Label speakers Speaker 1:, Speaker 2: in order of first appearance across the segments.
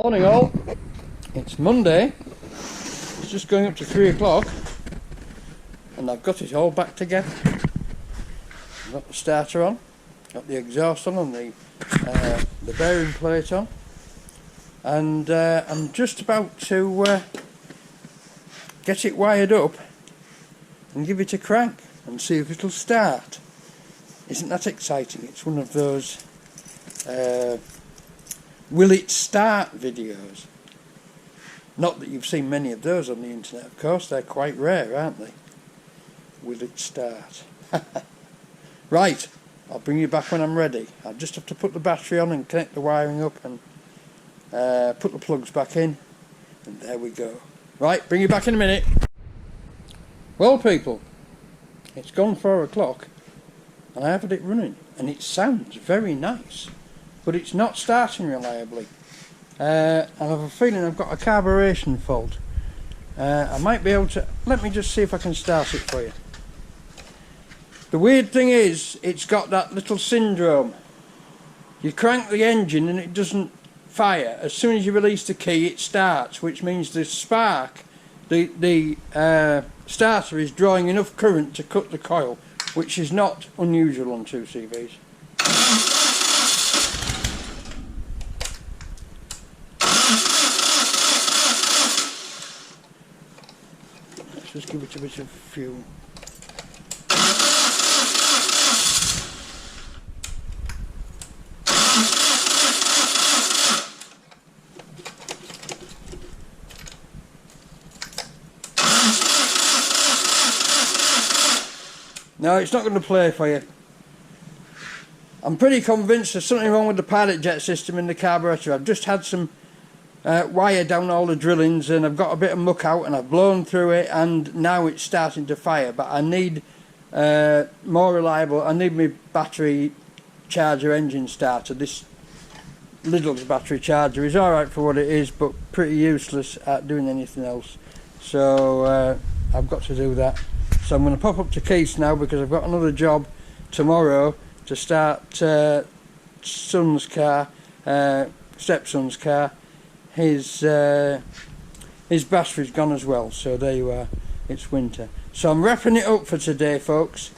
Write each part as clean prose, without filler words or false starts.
Speaker 1: Morning all, it's Monday, it's just going up to 3 o'clock and I've got it all back together. I've got the starter on, got the exhaust on and the bearing plate on, and I'm just about to get it wired up and give it a crank and see if it'll start. Isn't that exciting? It's one of those will it start videos. Not that you've seen many of those on the internet, of course, they're quite rare, aren't they? Will it start? Right, I'll bring you back when I'm ready. I'll just have to put the battery on and connect the wiring up and put the plugs back in, and there we go. Right, bring you back in a minute. Well people, it's gone 4 o'clock and I have had it running and it sounds very nice, but it's not starting reliably. I have a feeling I've got a carburation fault. I might be able to, let me just see if I can start it for you. The weird thing is, it's got that little syndrome. You crank the engine and it doesn't fire. As soon as you release the key it starts, which means the spark, the starter is drawing enough current to cut the coil, which is not unusual on 2CVs. Let's just give it a bit of fuel. No, it's not going to play for you. I'm pretty convinced there's something wrong with the pilot jet system in the carburetor. I've just had some wire down all the drillings and I've got a bit of muck out and I've blown through it and now it's starting to fire. But I need more reliable, I need my battery charger engine starter. This Lidl's battery charger is alright for what it is, but pretty useless at doing anything else. So I've got to do that. So I'm going to pop up to Keith's now because I've got another job tomorrow to start son's car, stepson's car. His battery's gone as well, so there you are, it's winter. So I'm wrapping it up for today folks,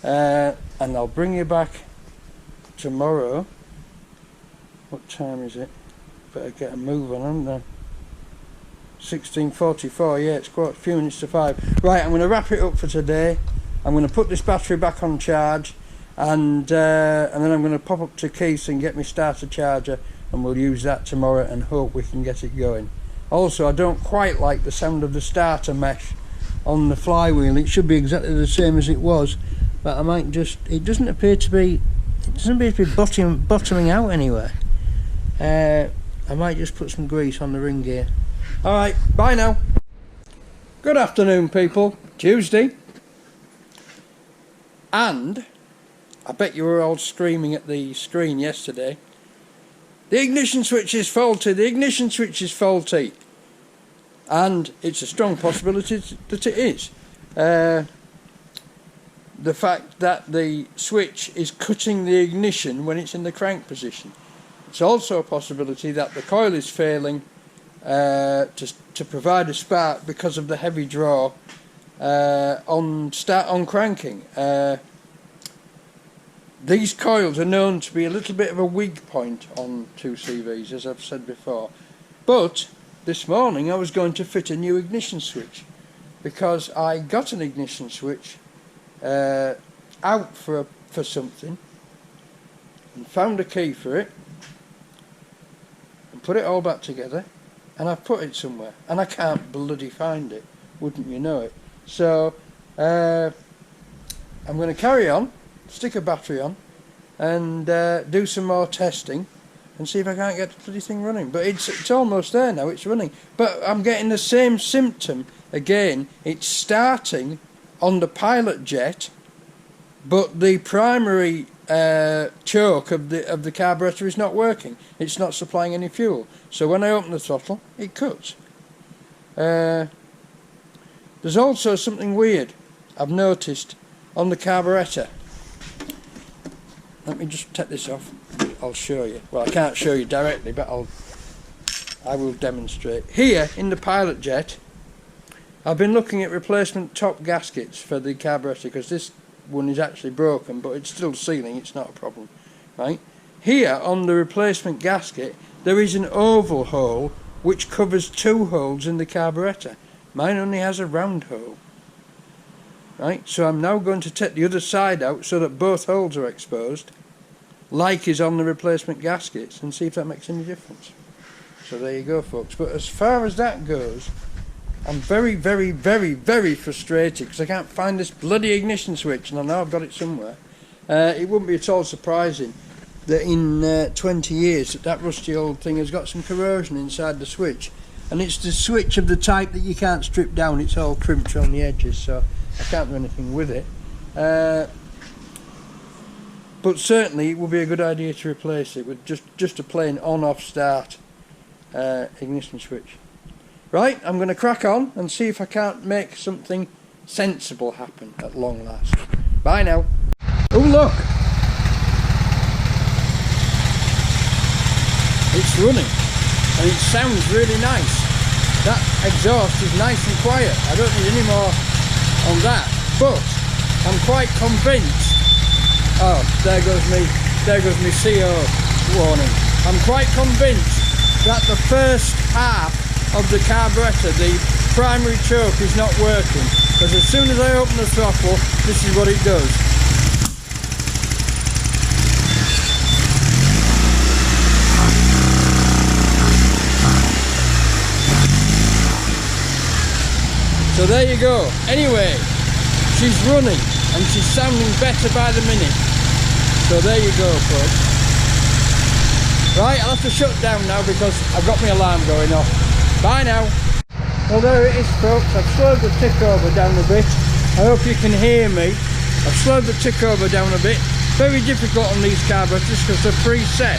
Speaker 1: and I'll bring you back tomorrow. What time is it? Better get a move on, haven't I? 16:44, yeah, it's quite a few minutes to 5. Right, I'm going to wrap it up for today. I'm going to put this battery back on charge and then I'm going to pop up to Keith's and get my starter charger and we'll use that tomorrow and hope we can get it going. Also, I don't quite like the sound of the starter mesh on the flywheel. It should be exactly the same as it was, but I might just, it doesn't appear to be bottoming out anywhere. I might just put some grease on the ring gear. Alright, bye now. Good afternoon people, Tuesday. And I bet you were all screaming at the screen yesterday. The ignition switch is faulty, the ignition switch is faulty. And it's a strong possibility that it is. The fact that the switch is cutting the ignition when it's in the crank position. It's also a possibility that the coil is failing to provide a spark because of the heavy draw on cranking. These coils are known to be a little bit of a weak point on 2CVs, as I've said before. But this morning I was going to fit a new ignition switch because I got an ignition switch out for something and found a key for it and put it all back together. And I've put it somewhere and I can't bloody find it, wouldn't you know it. So I'm going to carry on, stick a battery on and do some more testing and see if I can't get the bloody thing running. But it's almost there now, it's running, but I'm getting the same symptom again. It's starting on the pilot jet, but the primary choke of the carburetor is not working. It's not supplying any fuel. So when I open the throttle, it cuts. There's also something weird I've noticed on the carburetor. Let me just take this off. I'll show you. Well, I can't show you directly, but I'll I will demonstrate. Here in the pilot jet, I've been looking at replacement top gaskets for the carburetor because this one is actually broken, but it's still sealing, it's not a problem, right? Here on the replacement gasket there is an oval hole which covers 2 holes in the carburetor. Mine only has a round hole, right? So I'm now going to take the other side out so that both holes are exposed, like is on the replacement gaskets, and see if that makes any difference. So there you go, folks. But as far as that goes, I'm very, very, very, very frustrated because I can't find this bloody ignition switch, and I know I've got it somewhere. It wouldn't be at all surprising that in 20 years that rusty old thing has got some corrosion inside the switch, and it's the switch of the type that you can't strip down. It's all crimped on the edges, so I can't do anything with it. But certainly it would be a good idea to replace it with just a plain on-off start ignition switch. Right, I'm going to crack on and see if I can't make something sensible happen at long last. Bye now. Oh look! It's running and it sounds really nice. That exhaust is nice and quiet. I don't need any more on that, but I'm quite convinced. Oh, there goes me CO warning. I'm quite convinced that the first half of the carburetor, the primary choke, is not working, because as soon as I open the throttle, this is what it does. So there you go. Anyway, she's running and she's sounding better by the minute. So there you go, folks. Right, I'll have to shut down now because I've got my alarm going off. Bye now. Well, there it is, folks. I've slowed the tick over down a bit. I hope you can hear me. I've slowed the tick over down a bit. Very difficult on these carburetors because they're preset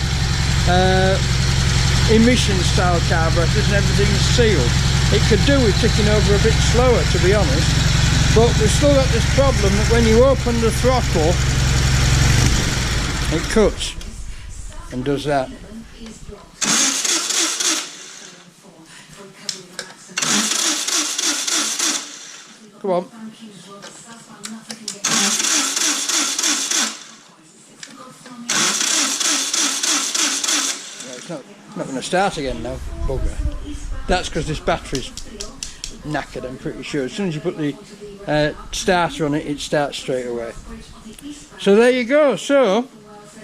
Speaker 1: emission style carburetors and everything's sealed. It could do with ticking over a bit slower, to be honest, but we've still got this problem that when you open the throttle it cuts and does that. Come on. It's not going to start again now, bugger. That's because this battery's knackered, I'm pretty sure. As soon as you put the starter on it, it starts straight away. So there you go. So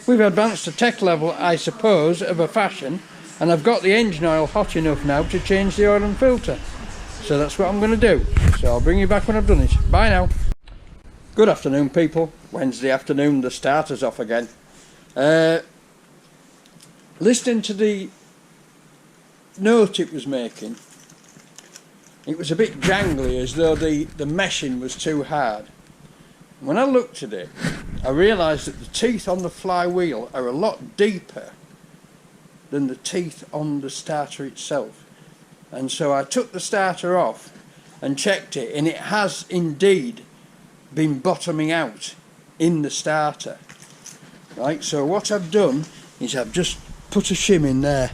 Speaker 1: we've advanced to tech level, I suppose, of a fashion, and I've got the engine oil hot enough now to change the oil and filter. So that's what I'm going to do. So I'll bring you back when I've done it. Bye now. Good afternoon, people. Wednesday afternoon, the starter's off again. Listening to the note it was making, it was a bit jangly, as though the meshing was too hard. When I looked at it, I realised that the teeth on the flywheel are a lot deeper than the teeth on the starter itself. And so I took the starter off and checked it, and it has indeed been bottoming out in the starter. Right, so what I've done is I've just put a shim in there,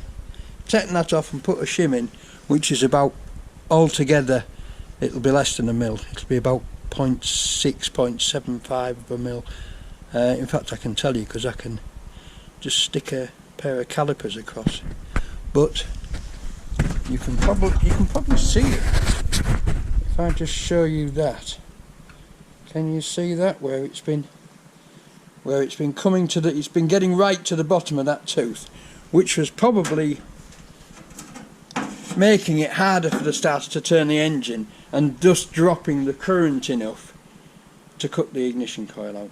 Speaker 1: taken that off and put a shim in, which is about, altogether it'll be less than a mil. It'll be about 0.6, 0.75 of a mil. In fact, I can tell you because I can just stick a pair of calipers across. But you can probably see it if I just show you that. Can you see that, where it's been coming to the, it's been getting right to the bottom of that tooth, which was probably making it harder for the starter to turn the engine and thus dropping the current enough to cut the ignition coil out.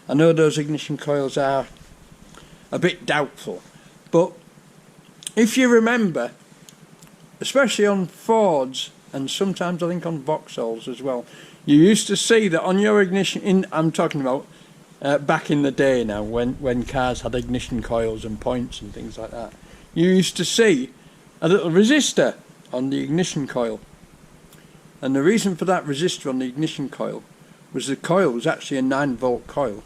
Speaker 1: I know those ignition coils are a bit doubtful, but if you remember, especially on Fords and sometimes I think on Vauxhalls as well, you used to see that on your ignition, I'm talking about back in the day now, when cars had ignition coils and points and things like that, you used to see a little resistor on the ignition coil. And the reason for that resistor on the ignition coil was the coil was actually a 9-volt coil.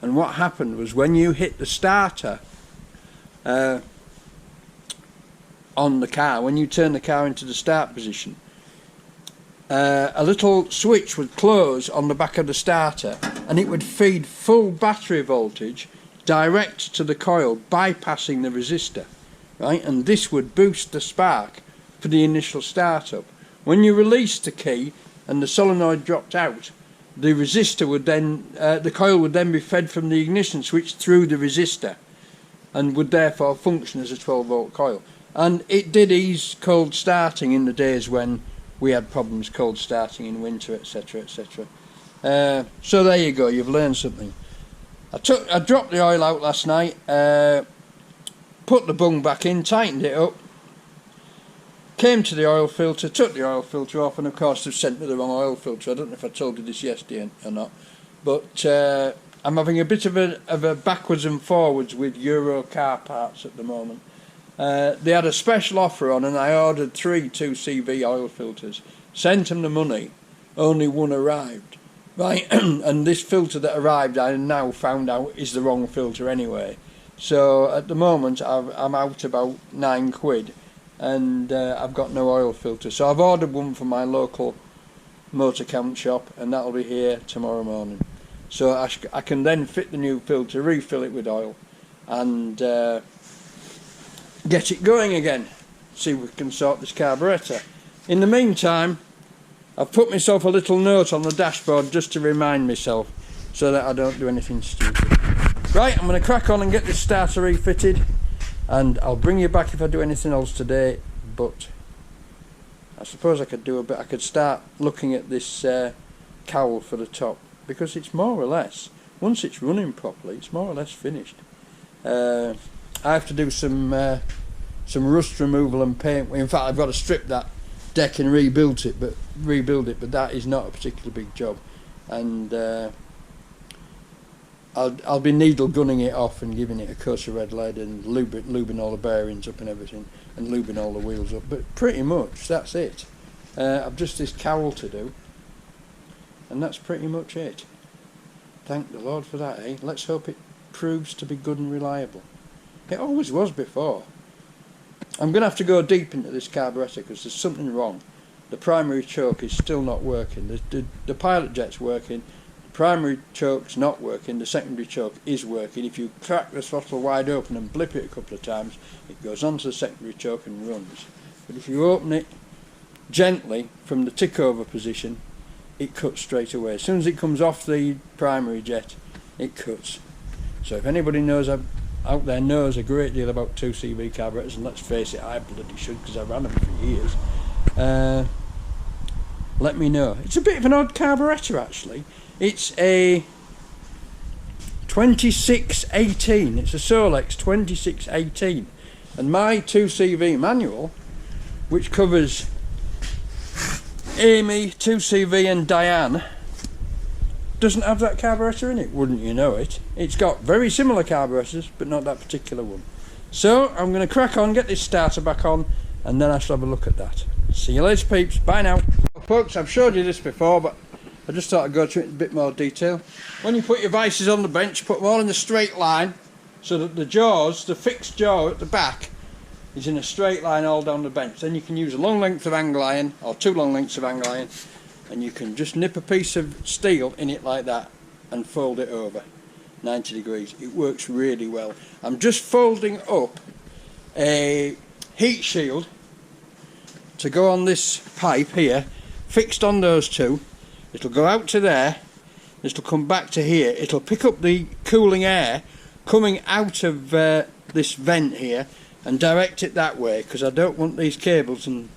Speaker 1: And what happened was when you hit the starter, on the car, when you turn the car into the start position, a little switch would close on the back of the starter, and it would feed full battery voltage direct to the coil, bypassing the resistor, right? And this would boost the spark for the initial startup. When you released the key and the solenoid dropped out, the resistor would then, the coil would then be fed from the ignition switch through the resistor, and would therefore function as a 12-volt coil. And it did ease cold starting in the days when we had problems cold starting in winter, etc, etc. So there you go, you've learned something. I dropped the oil out last night, put the bung back in, tightened it up, came to the oil filter, took the oil filter off, and of course they've sent me the wrong oil filter. I don't know if I told you this yesterday or not, but I'm having a bit of a backwards and forwards with Euro car parts at the moment. They had a special offer on, and I ordered 3 2CV oil filters, sent them the money, only one arrived, right? And this filter that arrived, I now found out, is the wrong filter anyway. So at the moment I'm out about £9, and I've got no oil filter. So I've ordered one from my local motor count shop, and that'll be here tomorrow morning. So I can then fit the new filter, refill it with oil, and get it going again. See if we can sort this carburetor. In the meantime, I've put myself a little note on the dashboard just to remind myself, so that I don't do anything stupid. Right, I'm going to crack on and get this starter refitted, and I'll bring you back if I do anything else today. But I suppose I could do a bit. I could start looking at this cowl for the top, because it's more or less, once it's running properly, it's more or less finished. I have to do some rust removal and paint. In fact, I've got to strip that deck and rebuild it, but that is not a particularly big job, and I'll be needle gunning it off and giving it a coat of red lead and lubing all the bearings up and everything, and lubing all the wheels up. But pretty much that's it. I've just this cowl to do, and that's pretty much it. Thank the Lord for that, eh? Let's hope it proves to be good and reliable. It always was before. I'm going to have to go deep into this carburetor because there's something wrong. The primary choke is still not working. The pilot jet's working. The primary choke's not working. The secondary choke is working. If you crack the throttle wide open and blip it a couple of times, it goes onto the secondary choke and runs. But if you open it gently from the tick over position, it cuts straight away. As soon as it comes off the primary jet, it cuts. So if anybody knows out there knows a great deal about 2CV carburetors, and let's face it, I bloody should, because I ran them for years, let me know. It's a bit of an odd carburetor actually. It's a 2618, it's a Solex 2618, and my 2CV manual, which covers Amy, 2CV and Diane, doesn't have that carburetor in it. Wouldn't you know it? It's got very similar carburetors, but not that particular one. So I'm going to crack on, get this starter back on, and then I shall have a look at that. See you later, peeps. Bye now. Well, folks, I've showed you this before, but I just thought I'd go through it in a bit more detail. When you put your vices on the bench, put them all in a straight line, so that the jaws, the fixed jaw at the back, is in a straight line all down the bench. Then you can use a long length of angle iron, or 2 long lengths of angle iron, and you can just nip a piece of steel in it like that and fold it over 90 degrees. It works really well. I'm just folding up a heat shield to go on this pipe here, fixed on those two. It'll go out to there, it'll come back to here, it'll pick up the cooling air coming out of this vent here and direct it that way, because I don't want these cables and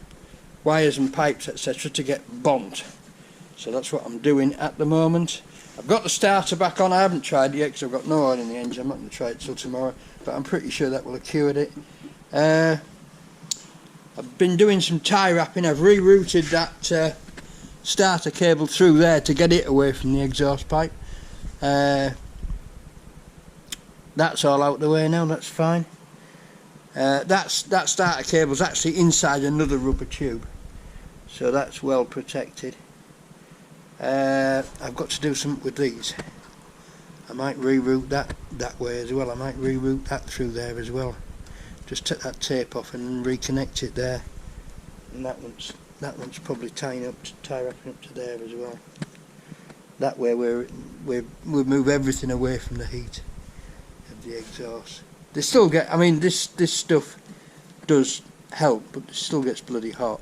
Speaker 1: wires and pipes etc to get bombed. So that's what I'm doing at the moment. I've got the starter back on. I haven't tried it yet because I've got no oil in the engine. I'm not going to try it till tomorrow, but I'm pretty sure that will have cured it. I've been doing some tie wrapping. I've rerouted that starter cable through there to get it away from the exhaust pipe. That's all out the way now, that's fine. That starter cable's actually inside another rubber tube, so that's well protected. I've got to do something with these. I might reroute that way as well. I might reroute that through there as well, just take that tape off and reconnect it there, and that one's probably tie wrapping up to there as well. That way we move everything away from the heat of the exhaust. They still get, I mean, this stuff does help, but it still gets bloody hot.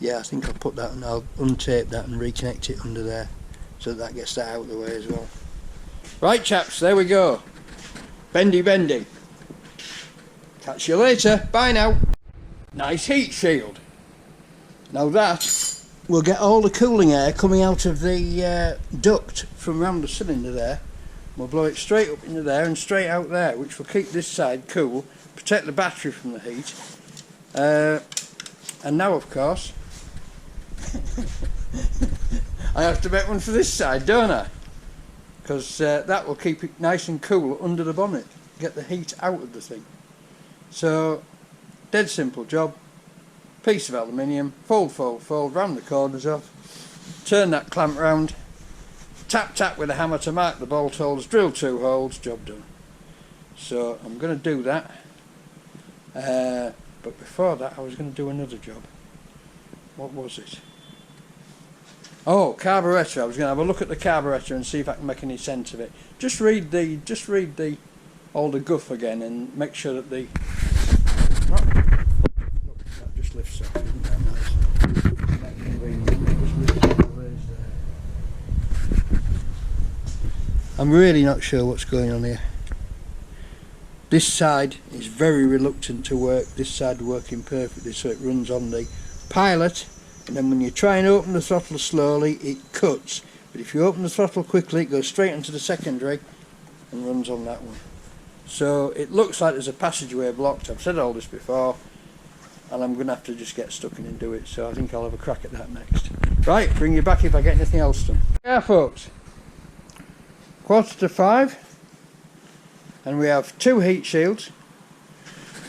Speaker 1: Yeah, I think I'll put that and I'll untape that and reconnect it under there, so that gets that out of the way as well. Right chaps, there we go. Bendy. Catch you later, bye now. Nice heat shield. Now that will get all the cooling air coming out of the duct from around the cylinder there. We'll blow it straight up into there and straight out there, which will keep this side cool, protect the battery from the heat. And now of course I have to make one for this side, don't I? Because that will keep it nice and cool under the bonnet, get the heat out of the thing. So, dead simple job. Piece of aluminium, fold round the corners off, turn that clamp round, tap with a hammer to mark the bolt holes, drill 2 holes, job done. So I'm going to do that, but before that I was going to do another job. What was it? Oh, carburetor. I was going to have a look at the carburetor and see if I can make any sense of it. Just read all the guff again and make sure that the lifts up, isn't that nice? I'm really not sure what's going on here. This side is very reluctant to work, this side working perfectly, so it runs on the pilot, and then when you try and open the throttle slowly it cuts, but if you open the throttle quickly it goes straight into the secondary and runs on that one. So it looks like there's a passageway blocked. I've said all this before, and I'm going to have to just get stuck in and do it, so I think I'll have a crack at that next. Right, bring you back if I get anything else done. Yeah folks, 4:45, and we have 2 heat shields.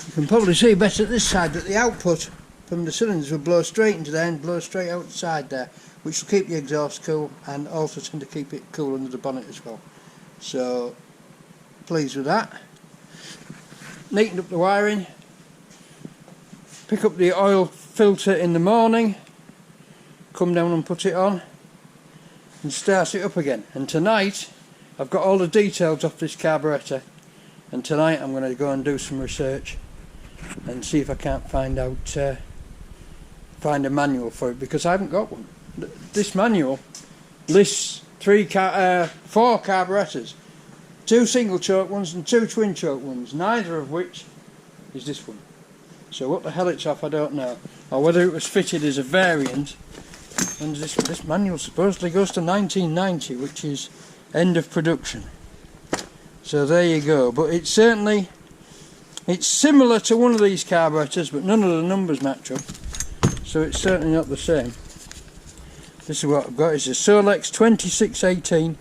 Speaker 1: You can probably see better at this side that the output from the cylinders will blow straight into there and blow straight out the side there, which will keep the exhaust cool and also tend to keep it cool under the bonnet as well. So, pleased with that. Neatened up the wiring. Pick up the oil filter in the morning, come down and put it on and start it up again. And tonight I've got all the details off this carburetor, and tonight I'm going to go and do some research and see if I can't find a manual for it, because I haven't got one. This manual lists 4 carburetors, 2 single choke ones and 2 twin choke ones, neither of which is this one. So what the hell it's off I don't know, or whether it was fitted as a variant. And this manual supposedly goes to 1990, which is end of production. So there you go, but it's similar to one of these carburetors, but none of the numbers match up, so it's certainly not the same. This is what I've got, is a Solex 2618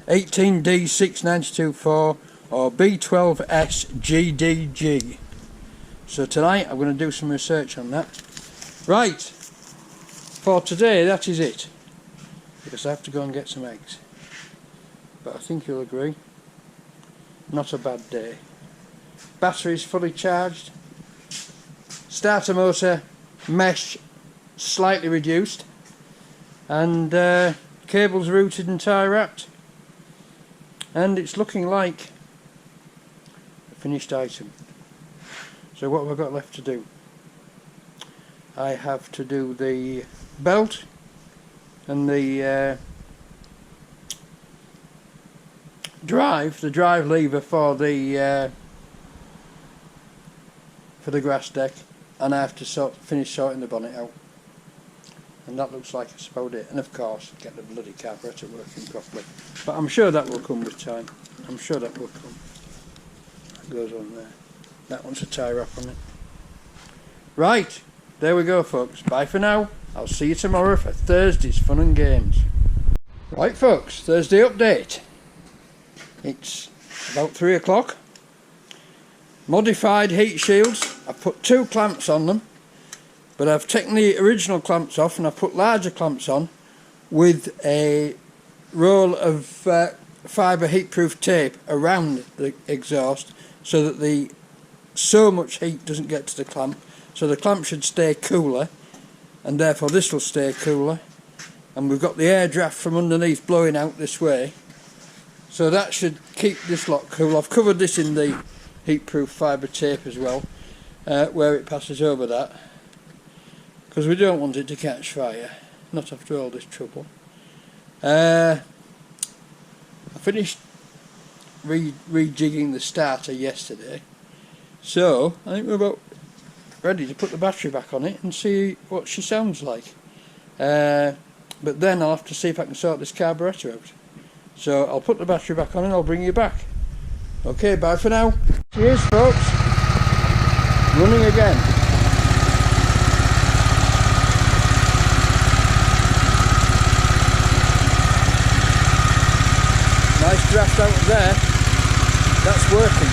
Speaker 1: 18D6924 or B12S GDG. So tonight I'm going to do some research on that. Right, for today that is it, because I have to go and get some eggs. But I think you'll agree, not a bad day. Batteries fully charged, starter motor mesh slightly reduced, and cables routed and tie wrapped, and it's looking like a finished item. So what have I got left to do? I have to do the belt and the drive lever for the grass deck, and I have to finish sorting the bonnet out. And that looks like it's about it. And of course, get the bloody carburetor working properly. But I'm sure that will come with time. I'm sure that will come. That goes on there. That one's a tie wrap on it. Right, there we go folks. Bye for now. I'll see you tomorrow for Thursday's fun and games. Right folks, Thursday update. It's about 3 o'clock. Modified heat shields. I've put 2 clamps on them, but I've taken the original clamps off and I've put larger clamps on with a roll of fibre heatproof tape around the exhaust, so that the so much heat doesn't get to the clamp, so the clamp should stay cooler, and therefore this will stay cooler, and we've got the air draft from underneath blowing out this way, so that should keep this lot cool. I've covered this in the heatproof fibre tape as well, where it passes over that, because we don't want it to catch fire, not after all this trouble. I finished rejigging the starter yesterday, so I think we're about ready to put the battery back on it and see what she sounds like. But then I'll have to see if I can sort this carburettor out. So I'll put the battery back on and I'll bring you back. Okay, bye for now. Cheers folks. Running again. Nice draft out of there. That's working.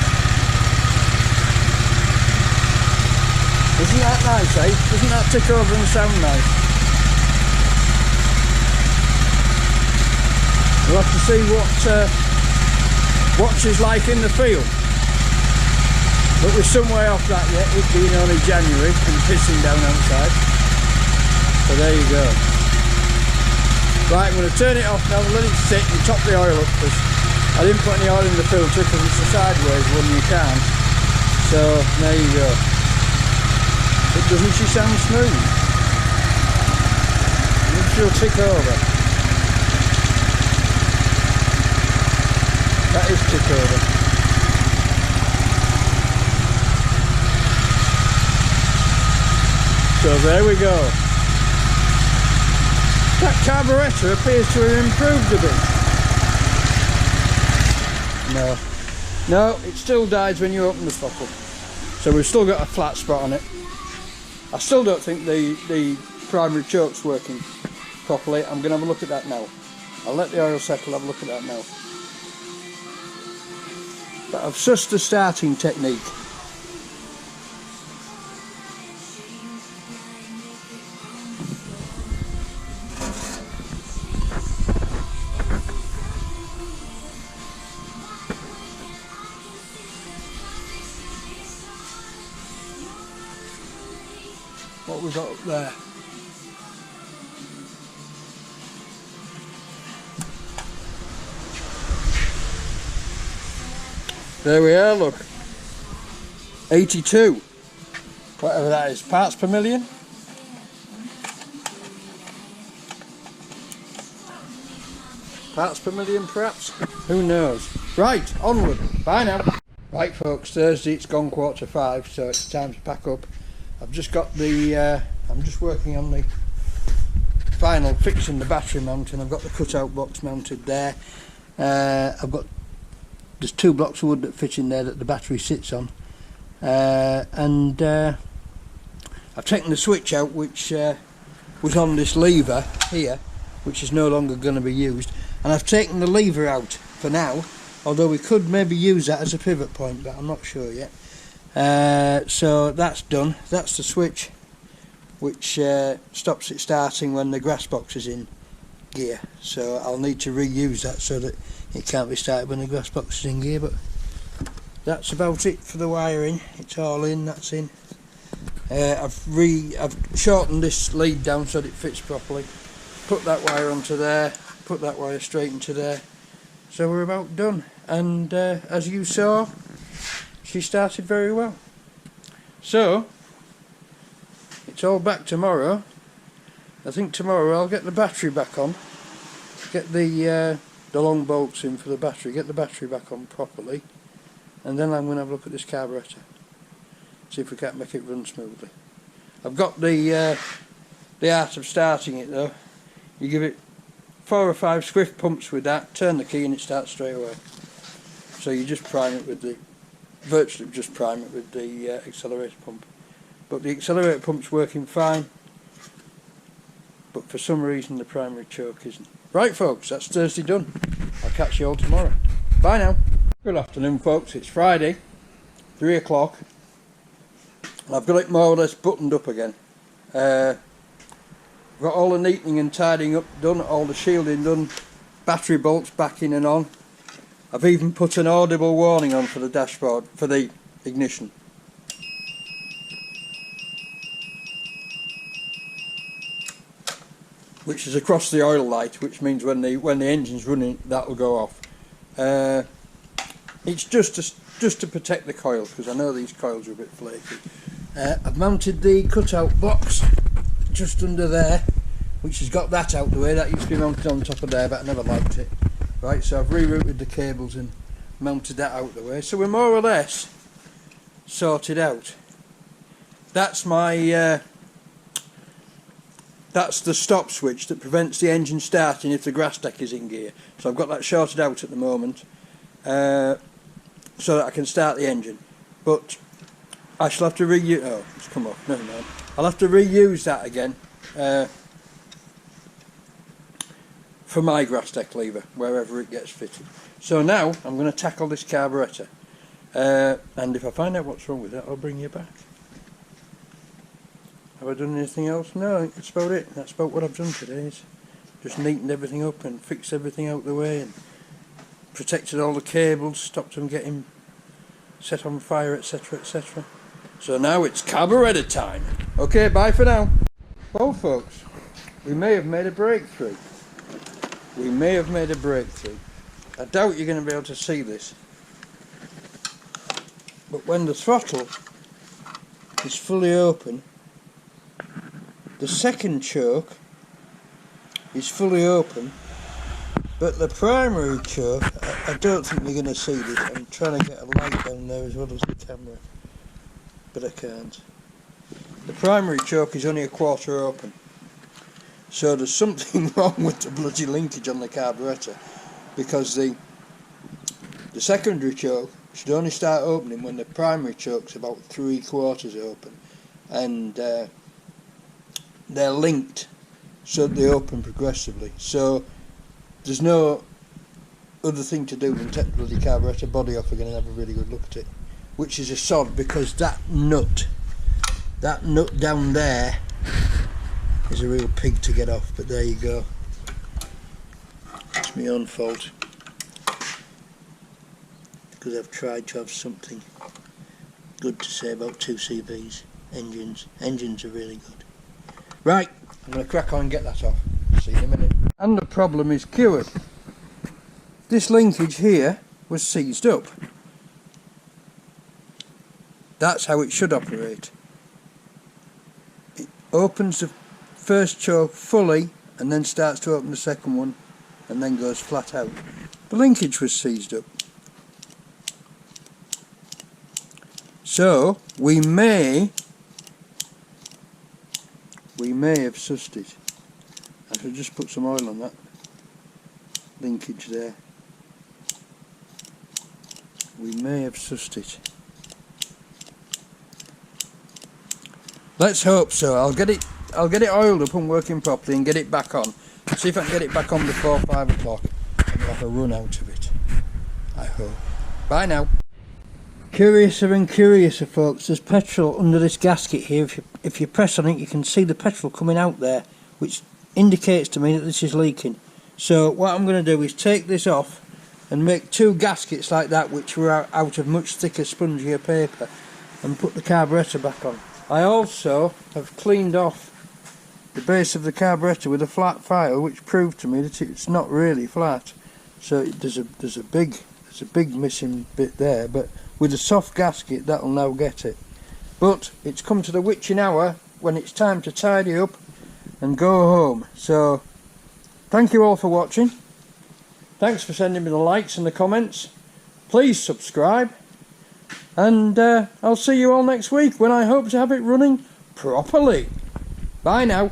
Speaker 1: Isn't that nice, eh? Doesn't that tick over and sound nice? We'll have to see what she's like in the field. But we're some way off that yet, it being only January and pissing down outside. So there you go. Right, I'm going to turn it off now and let it sit and top the oil up, because I didn't put any oil in the filter because it's a sideways one, you can't. So there you go. But doesn't she sound smooth? I think she'll tick over. That is tick over. So there we go. That carburettor appears to have improved a bit. No, it still dies when you open the throttle. So we've still got a flat spot on it. I still don't think the primary choke's working properly. I'm going to have a look at that now. I'll let the oil settle, have a look at that now. But I've sussed the starting technique. What we got up there? There we are, look. 82. Whatever that is. Parts per million? Parts per million, perhaps? Who knows? Right, onward. Bye now. Right, folks, Thursday, it's gone 4:45, so it's time to pack up. I've just got the... I'm just working on the final fixing the battery mount, and I've got the cutout box mounted there. There's 2 blocks of wood that fit in there that the battery sits on, and I've taken the switch out, which was on this lever here, which is no longer going to be used, and I've taken the lever out for now, although we could maybe use that as a pivot point, but I'm not sure yet. So that's done. That's the switch which stops it starting when the grass box is in gear, so I'll need to reuse that so that it can't be started when the grass box is in gear. But that's about it for the wiring. It's all in, that's in. I've shortened this lead down so that it fits properly, put that wire onto there, put that wire straight into there, so we're about done. And as you saw, she started very well. So it's all back tomorrow. I think tomorrow I'll get the battery back on, get the long bolts in for the battery, get the battery back on properly, and then I'm going to have a look at this carburetor, see if we can't make it run smoothly. I've got the art of starting it though. You give it 4 or 5 swift pumps with that, turn the key and it starts straight away. So you just prime it with virtually just prime it with the accelerator pump. But the accelerator pump's working fine, but for some reason the primary choke isn't. Right folks, that's Thursday done. I'll catch you all tomorrow. Bye now. Good afternoon folks, it's Friday, 3 o'clock, and I've got it more or less buttoned up again. I've got all the neatening and tidying up done, all the shielding done, battery bolts back in and on. I've even put an audible warning on for the dashboard, for the ignition. which is across the oil light, which means when the engine's running, that'll go off. It's just to protect the coil, because I know these coils are a bit flaky. I've mounted the cutout box just under there, which has got that out the way. That used to be mounted on top of there, but I never liked it. Right, so I've rerouted the cables and mounted that out the way. So we're more or less sorted out. That's my that's the stop switch that prevents the engine starting if the grass deck is in gear. So I've got that shorted out at the moment, so that I can start the engine. But I shall have to reuse. Oh, it's come off. Never mind. I'll have to reuse that again for my grass deck lever wherever it gets fitted. So now I'm going to tackle this carburetor, and if I find out what's wrong with it, I'll bring you back. Have I done anything else? No, I think that's about it. That's about what I've done today. Is just neatened everything up and fixed everything out the way and protected all the cables, stopped them getting set on fire, etc, etc. So now it's carburetor time. Okay, bye for now. Well folks, we may have made a breakthrough. We may have made a breakthrough. I doubt you're going to be able to see this, but when the throttle is fully open, the second choke is fully open, but the primary choke, I don't think you're going to see this. I'm trying to get a light down there as well as the camera, but I can't. The primary choke is only a quarter open, so there's something wrong with the bloody linkage on the carburetor, because the secondary choke should only start opening when the primary choke's about 3/4 open, and they're linked so that they open progressively. So there's no other thing to do than take the bloody carburetor body off again and have a really good look at it, which is a sod, because that nut down there is a real pig to get off. But there you go, it's my own fault, because I've tried to have something good to say about 2CVs. Engines are really good. Right, I'm going to crack on and get that off. See you in a minute. And the problem is cured. This linkage here was seized up. That's how it should operate. It opens the first choke fully and then starts to open the second one and then goes flat out. The linkage was seized up. So we may have sussed it. I should just put some oil on that linkage there. We may have sussed it. Let's hope so. I'll get it oiled up and working properly and get it back on. See if I can get it back on before 5 o'clock and we'll have a run out of it, I hope. Bye now. Curiouser and curiouser folks, there's petrol under this gasket here. If you press on it, you can see the petrol coming out there, which indicates to me that this is leaking. So what I'm going to do is take this off and make 2 gaskets like that, which were out of much thicker, spongier paper, and put the carburetor back on. I also have cleaned off the base of the carburetor with a flat file, which proved to me that it's not really flat. So there's a big missing bit there, but with a soft gasket that'll now get it. But it's come to the witching hour when it's time to tidy up and go home. So thank you all for watching. Thanks for sending me the likes and the comments. Please subscribe, and I'll see you all next week when I hope to have it running properly. Bye now.